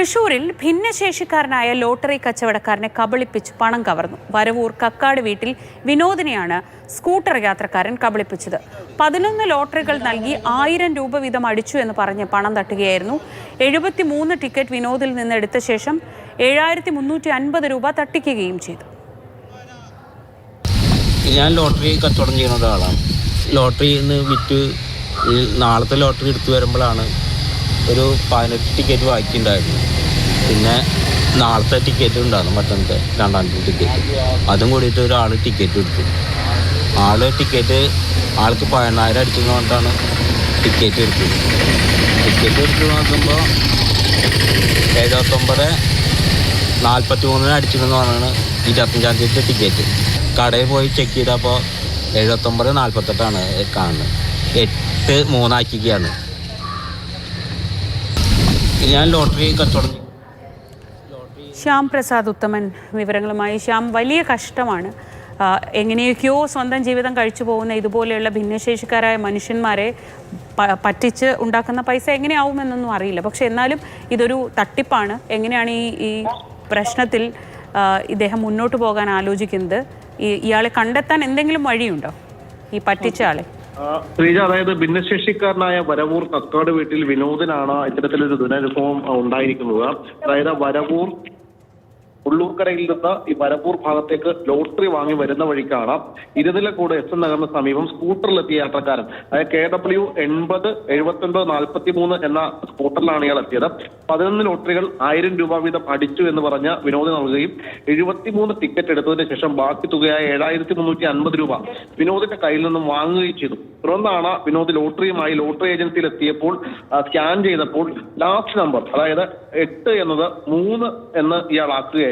തൃശൂരിൽ ഭിന്നശേഷിക്കാരനായ ലോട്ടറി കച്ചവടക്കാരനെ കബളിപ്പിച്ച് പണം കവർന്നു. വരവൂർ കക്കാട് വീട്ടിൽ വിനോദിനെയാണ് സ്കൂട്ടർ യാത്രക്കാരൻ കബളിപ്പിച്ചത്. 11 ലോട്ടറികൾ നൽകി 1000 രൂപ വീതം അടിച്ചു എന്ന് പറഞ്ഞ് പണം തട്ടുകയായിരുന്നു. 73 ടിക്കറ്റ് വിനോദിൽ നിന്ന് എടുത്ത ശേഷം 7350 രൂപ തട്ടിക്കുകയും ചെയ്തു. ഞാൻ ലോട്ടറി കച്ചവടം ചെയ്യുന്ന ഒരാളാണ്. ലോട്ടറി ഇന്ന് വിറ്റ് നാളത്തെ ലോട്ടറി എടുത്തു വരുമ്പോഴാണ് ഒരു 18 ടിക്കറ്റ് ബാക്കിയുണ്ടായിരുന്നു. പിന്നെ നാളത്തെ ടിക്കറ്റ് ഉണ്ടായിരുന്നു, മറ്റന്നത്തെ 2 ടിക്കറ്റ്. അതും കൂടിയിട്ട് ഒരാൾ ടിക്കറ്റ് എടുത്തു. ആൾക്ക് 10,000 അടിച്ചെന്ന് പറഞ്ഞിട്ടാണ് ടിക്കറ്റ് എടുത്തത്. ടിക്കറ്റ് എടുത്ത് നോക്കുമ്പോൾ 79:43 അടിച്ചെന്ന് പറഞ്ഞാണ് 25-ാം തീയതി ടിക്കറ്റ്. കടയിൽ പോയി ചെക്ക് ചെയ്തപ്പോൾ 79:48 കാണുന്നത്. 8-3 ആക്കിയാണ്. ഞാൻ ലോട്ടറി കച്ചവടം. ശ്യാം പ്രസാദ് ഉത്തമൻ വിവരങ്ങളുമായി. ശ്യാം, വലിയ കഷ്ടമാണ്. എങ്ങനെയൊക്കെയോ സ്വന്തം ജീവിതം കഴിച്ചു പോകുന്ന ഇതുപോലെയുള്ള ഭിന്നശേഷിക്കാരായ മനുഷ്യന്മാരെ പറ്റിച്ച് ഉണ്ടാക്കുന്ന പൈസ എങ്ങനെയാവുമെന്നൊന്നും അറിയില്ല. പക്ഷെ എന്നാലും ഇതൊരു തട്ടിപ്പാണ്. എങ്ങനെയാണ് ഈ പ്രശ്നത്തിൽ ഇദ്ദേഹം മുന്നോട്ട് പോകാൻ ആലോചിക്കുന്നത്? ഇയാളെ കണ്ടെത്താൻ എന്തെങ്കിലും വഴിയുണ്ടോ, ഈ പറ്റിച്ച ആളെ? ശ്രീജ, അതായത് ഭിന്നശേഷിക്കാരനായ വരവൂർ കക്കാട് വീട്ടിൽ വിനോദിനാണ് ഇത്തരത്തിലൊരു ദുരനുഭവം ഉണ്ടായിരിക്കുന്നത്. അതായത് വരവൂർ ഉള്ളൂർക്കരയിൽ നിന്ന് ഈ വരവൂർ ഭാഗത്തേക്ക് ലോട്ടറി വാങ്ങി വരുന്ന വഴിക്കാണ് ഇരുനിലക്കോട് എസ് എൻ നഗറിന് സമീപം സ്കൂട്ടറിലെത്തിയ യാത്രക്കാരൻ, അതായത് KW 80-79-43 എന്ന സ്കൂട്ടറിലാണ് ഇയാൾ എത്തിയത്. 11 ലോട്ടറികൾ 1000 രൂപ വീതം അടിച്ചു എന്ന് പറഞ്ഞ് വിനോദ് നൽകുകയും 73 ടിക്കറ്റ് എടുത്തതിന് ശേഷം ബാക്കി തുകയായ 7350 രൂപ വിനോദിന്റെ കയ്യിൽ നിന്നും വാങ്ങുകയും ചെയ്തു. തുടർന്നാണ് വിനോദ് ലോട്ടറിയുമായി ലോട്ടറി ഏജൻസിയിൽ എത്തിയപ്പോൾ സ്കാൻ ചെയ്തപ്പോൾ ലാസ്റ്റ് നമ്പർ, അതായത് 8 എന്നത് 3 എന്ന് ഇയാൾ ആക്കുകയായിരുന്നു.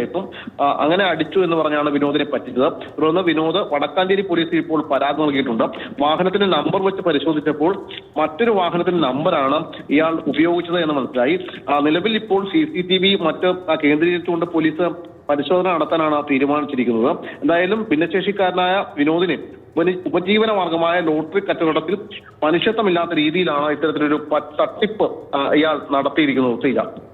അങ്ങനെ അടിച്ചു എന്ന് പറഞ്ഞാണ് വിനോദിനെ പറ്റിച്ചത്. തുടർന്ന് വിനോദ് വടക്കാഞ്ചേരി പോലീസിൽ ഇപ്പോൾ പരാതി നൽകിയിട്ടുണ്ട്. വാഹനത്തിന്റെ നമ്പർ വെച്ച് പരിശോധിച്ചപ്പോൾ മറ്റൊരു വാഹനത്തിന്റെ നമ്പറാണ് ഇയാൾ ഉപയോഗിച്ചത് എന്ന് മനസ്സിലായി. നിലവിൽ ഇപ്പോൾ CCTV മറ്റ് കേന്ദ്രീകരിച്ചുകൊണ്ട് പോലീസ് പരിശോധന നടത്താനാണ് തീരുമാനിച്ചിരിക്കുന്നത്. എന്തായാലും ഭിന്നശേഷിക്കാരനായ വിനോദിനെ ഉപജീവന മാർഗമായ ലോട്ടറി കച്ചവടത്തിൽ മനുഷ്യത്വമില്ലാത്ത രീതിയിലാണ് ഇത്തരത്തിലൊരു തട്ടിപ്പ് ഇയാൾ നടത്തിയിരിക്കുന്നത്.